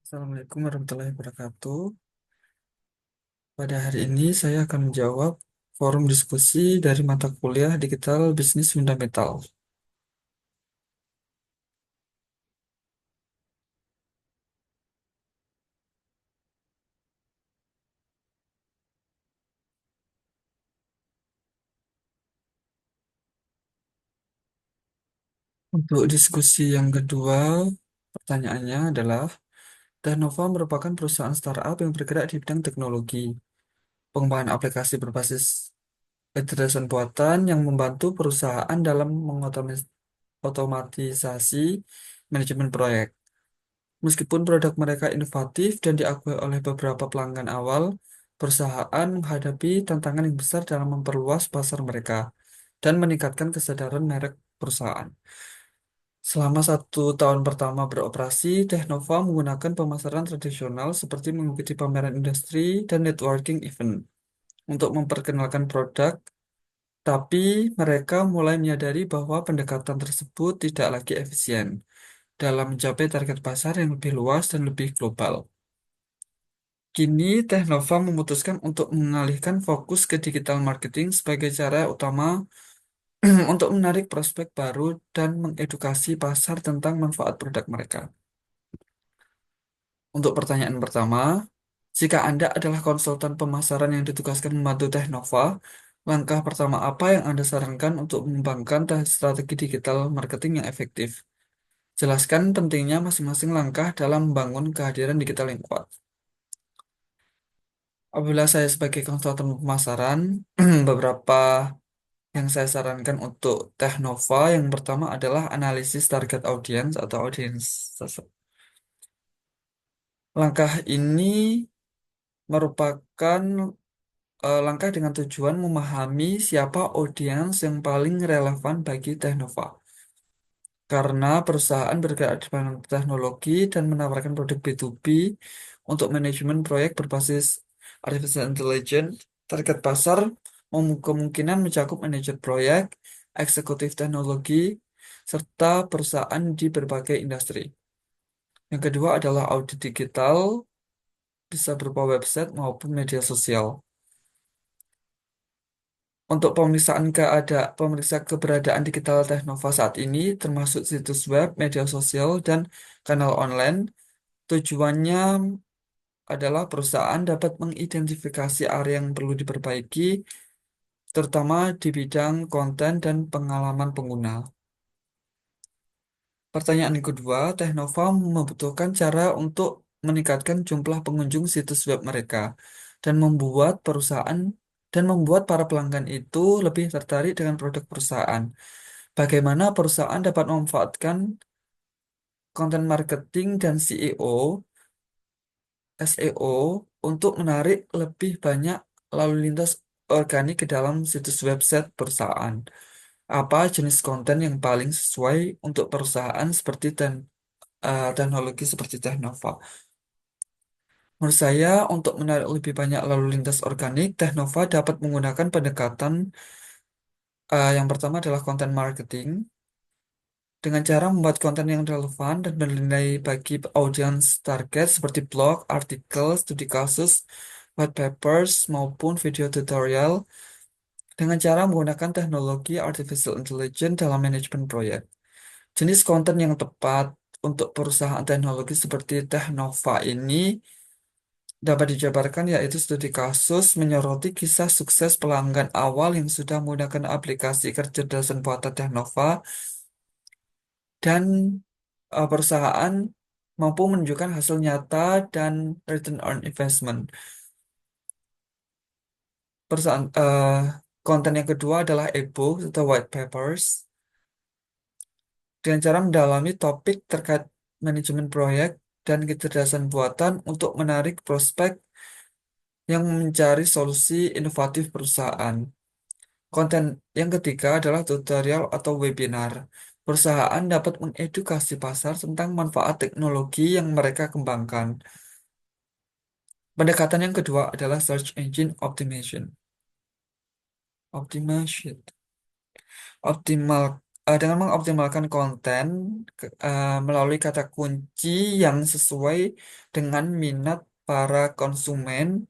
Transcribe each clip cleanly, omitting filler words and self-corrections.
Assalamualaikum warahmatullahi wabarakatuh. Pada hari ini saya akan menjawab forum diskusi dari mata kuliah Digital Business Fundamental. Untuk diskusi yang kedua, pertanyaannya adalah, Danova merupakan perusahaan startup yang bergerak di bidang teknologi, pengembangan aplikasi berbasis kecerdasan buatan yang membantu perusahaan dalam mengotomatisasi manajemen proyek. Meskipun produk mereka inovatif dan diakui oleh beberapa pelanggan awal, perusahaan menghadapi tantangan yang besar dalam memperluas pasar mereka dan meningkatkan kesadaran merek perusahaan. Selama 1 tahun pertama beroperasi, Teknova menggunakan pemasaran tradisional seperti mengikuti pameran industri dan networking event untuk memperkenalkan produk, tapi mereka mulai menyadari bahwa pendekatan tersebut tidak lagi efisien dalam mencapai target pasar yang lebih luas dan lebih global. Kini, Teknova memutuskan untuk mengalihkan fokus ke digital marketing sebagai cara utama untuk menarik prospek baru dan mengedukasi pasar tentang manfaat produk mereka. Untuk pertanyaan pertama, jika Anda adalah konsultan pemasaran yang ditugaskan membantu Teknova, langkah pertama apa yang Anda sarankan untuk mengembangkan strategi digital marketing yang efektif? Jelaskan pentingnya masing-masing langkah dalam membangun kehadiran digital yang kuat. Apabila saya sebagai konsultan pemasaran, beberapa yang saya sarankan untuk Teknova yang pertama adalah analisis target audience atau audience. Langkah ini merupakan langkah dengan tujuan memahami siapa audiens yang paling relevan bagi Teknova. Karena perusahaan bergerak di bidang teknologi dan menawarkan produk B2B untuk manajemen proyek berbasis artificial intelligence, target pasar kemungkinan mencakup manajer proyek, eksekutif teknologi, serta perusahaan di berbagai industri. Yang kedua adalah audit digital, bisa berupa website maupun media sosial. Untuk pemeriksa keberadaan digital Teknova saat ini, termasuk situs web, media sosial, dan kanal online, tujuannya adalah perusahaan dapat mengidentifikasi area yang perlu diperbaiki, terutama di bidang konten dan pengalaman pengguna. Pertanyaan yang kedua, Teknova membutuhkan cara untuk meningkatkan jumlah pengunjung situs web mereka dan membuat para pelanggan itu lebih tertarik dengan produk perusahaan. Bagaimana perusahaan dapat memanfaatkan konten marketing dan SEO untuk menarik lebih banyak lalu lintas organik ke dalam situs website perusahaan? Apa jenis konten yang paling sesuai untuk perusahaan seperti teknologi seperti Teknova? Menurut saya, untuk menarik lebih banyak lalu lintas organik, Teknova dapat menggunakan pendekatan yang pertama adalah konten marketing dengan cara membuat konten yang relevan dan bernilai bagi audiens target seperti blog, artikel, studi kasus, white papers, maupun video tutorial dengan cara menggunakan teknologi artificial intelligence dalam manajemen proyek. Jenis konten yang tepat untuk perusahaan teknologi seperti Teknova ini dapat dijabarkan yaitu studi kasus menyoroti kisah sukses pelanggan awal yang sudah menggunakan aplikasi kecerdasan buatan Teknova dan perusahaan mampu menunjukkan hasil nyata dan return on investment. Perusahaan konten yang kedua adalah e-book atau white papers dengan cara mendalami topik terkait manajemen proyek dan kecerdasan buatan untuk menarik prospek yang mencari solusi inovatif perusahaan. Konten yang ketiga adalah tutorial atau webinar. Perusahaan dapat mengedukasi pasar tentang manfaat teknologi yang mereka kembangkan. Pendekatan yang kedua adalah search engine optimization. Optimization. Optimal dengan mengoptimalkan konten melalui kata kunci yang sesuai dengan minat para konsumen,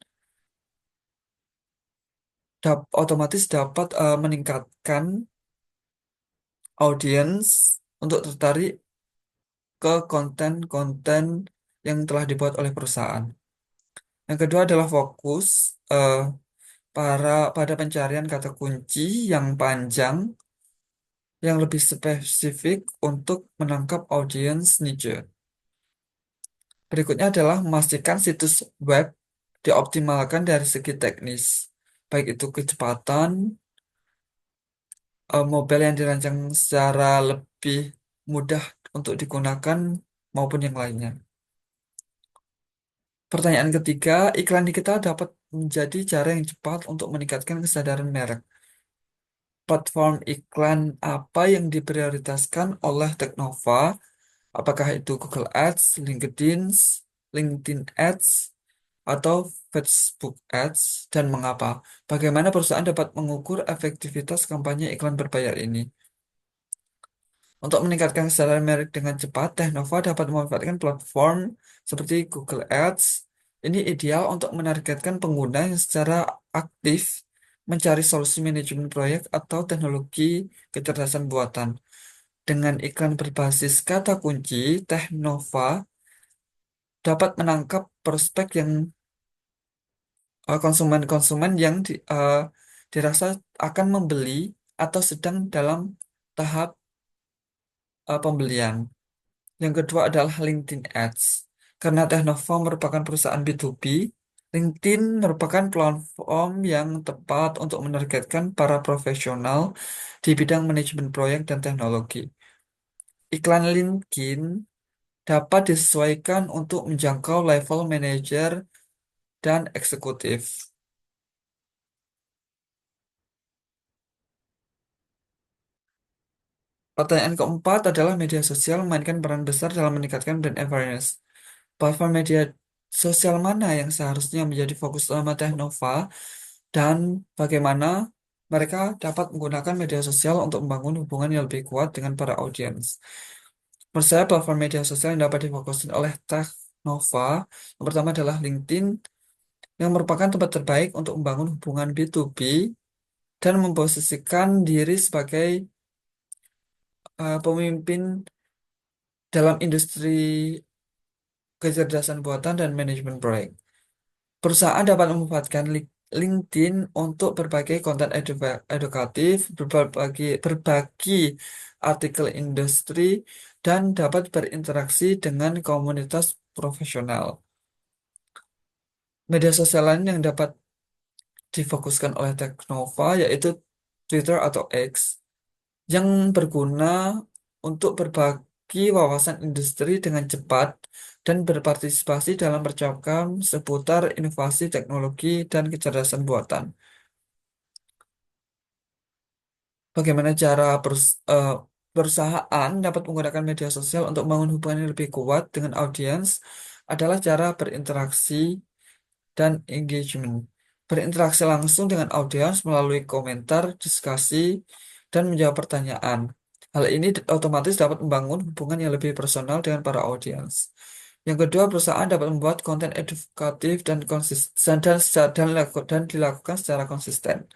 otomatis dapat meningkatkan audiens untuk tertarik ke konten-konten yang telah dibuat oleh perusahaan. Yang kedua adalah fokus eh, pada pencarian kata kunci yang panjang, yang lebih spesifik untuk menangkap audiens niche. Berikutnya adalah memastikan situs web dioptimalkan dari segi teknis, baik itu kecepatan, mobile yang dirancang secara lebih mudah untuk digunakan maupun yang lainnya. Pertanyaan ketiga, iklan digital dapat menjadi cara yang cepat untuk meningkatkan kesadaran merek. Platform iklan apa yang diprioritaskan oleh Teknova? Apakah itu Google Ads, LinkedIn Ads, atau Facebook Ads, dan mengapa? Bagaimana perusahaan dapat mengukur efektivitas kampanye iklan berbayar ini? Untuk meningkatkan kesadaran merek dengan cepat, Teknova dapat memanfaatkan platform seperti Google Ads. Ini ideal untuk menargetkan pengguna yang secara aktif mencari solusi manajemen proyek atau teknologi kecerdasan buatan. Dengan iklan berbasis kata kunci, Teknova dapat menangkap prospek yang konsumen-konsumen yang dirasa akan membeli atau sedang dalam tahap pembelian. Yang kedua adalah LinkedIn Ads. Karena Teknova merupakan perusahaan B2B, LinkedIn merupakan platform yang tepat untuk menargetkan para profesional di bidang manajemen proyek dan teknologi. Iklan LinkedIn dapat disesuaikan untuk menjangkau level manager dan eksekutif. Pertanyaan keempat adalah media sosial memainkan peran besar dalam meningkatkan brand awareness. Platform media sosial mana yang seharusnya menjadi fokus utama Teknova dan bagaimana mereka dapat menggunakan media sosial untuk membangun hubungan yang lebih kuat dengan para audiens. Menurut saya, platform media sosial yang dapat difokuskan oleh Teknova yang pertama adalah LinkedIn yang merupakan tempat terbaik untuk membangun hubungan B2B dan memposisikan diri sebagai pemimpin dalam industri kecerdasan buatan dan manajemen proyek. Perusahaan dapat memanfaatkan LinkedIn untuk berbagai konten edukatif, berbagi artikel industri, dan dapat berinteraksi dengan komunitas profesional. Media sosial lain yang dapat difokuskan oleh Teknova yaitu Twitter atau X yang berguna untuk berbagi wawasan industri dengan cepat dan berpartisipasi dalam percakapan seputar inovasi teknologi dan kecerdasan buatan. Bagaimana cara perusahaan dapat menggunakan media sosial untuk membangun hubungan yang lebih kuat dengan audiens adalah cara berinteraksi dan engagement. Berinteraksi langsung dengan audiens melalui komentar, diskusi, dan menjawab pertanyaan. Hal ini otomatis dapat membangun hubungan yang lebih personal dengan para audiens. Yang kedua, perusahaan dapat membuat konten edukatif dan konsisten dan dilakukan secara konsisten.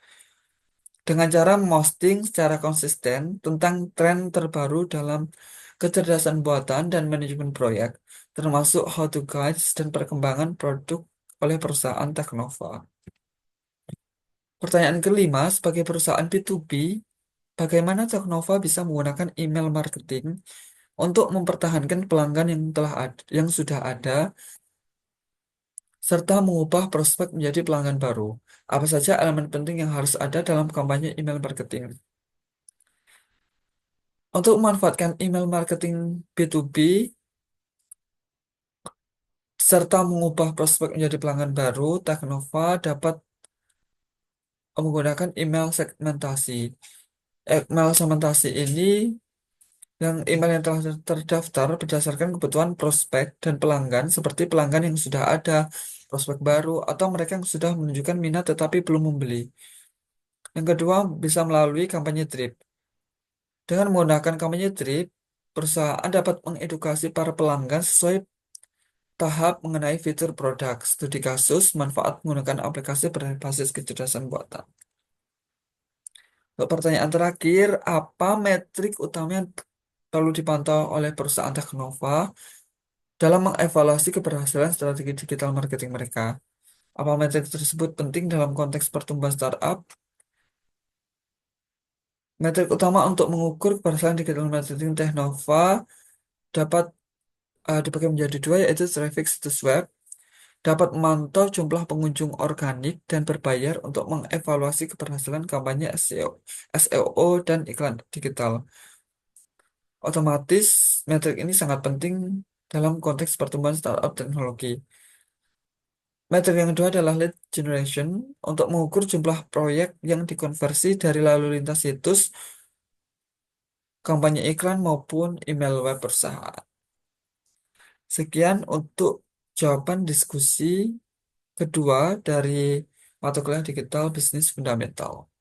Dengan cara memposting secara konsisten tentang tren terbaru dalam kecerdasan buatan dan manajemen proyek, termasuk how to guides dan perkembangan produk oleh perusahaan Teknova. Pertanyaan kelima, sebagai perusahaan B2B, bagaimana Teknova bisa menggunakan email marketing untuk mempertahankan pelanggan yang sudah ada serta mengubah prospek menjadi pelanggan baru? Apa saja elemen penting yang harus ada dalam kampanye email marketing? Untuk memanfaatkan email marketing B2B serta mengubah prospek menjadi pelanggan baru, Teknova dapat menggunakan email segmentasi. Email segmentasi ini yang email yang telah terdaftar berdasarkan kebutuhan prospek dan pelanggan, seperti pelanggan yang sudah ada, prospek baru, atau mereka yang sudah menunjukkan minat tetapi belum membeli. Yang kedua, bisa melalui kampanye drip. Dengan menggunakan kampanye drip, perusahaan dapat mengedukasi para pelanggan sesuai tahap mengenai fitur produk, studi kasus, manfaat menggunakan aplikasi berbasis kecerdasan buatan. Untuk pertanyaan terakhir, apa metrik utama yang perlu dipantau oleh perusahaan Teknova dalam mengevaluasi keberhasilan strategi digital marketing mereka? Apa metrik tersebut penting dalam konteks pertumbuhan startup? Metrik utama untuk mengukur keberhasilan digital marketing Teknova dapat dibagi menjadi dua, yaitu traffic situs web, dapat memantau jumlah pengunjung organik dan berbayar untuk mengevaluasi keberhasilan kampanye SEO dan iklan digital. Otomatis, metrik ini sangat penting dalam konteks pertumbuhan startup teknologi. Metrik yang kedua adalah lead generation untuk mengukur jumlah proyek yang dikonversi dari lalu lintas situs, kampanye iklan maupun email web perusahaan. Sekian untuk jawaban diskusi kedua dari mata kuliah digital bisnis fundamental.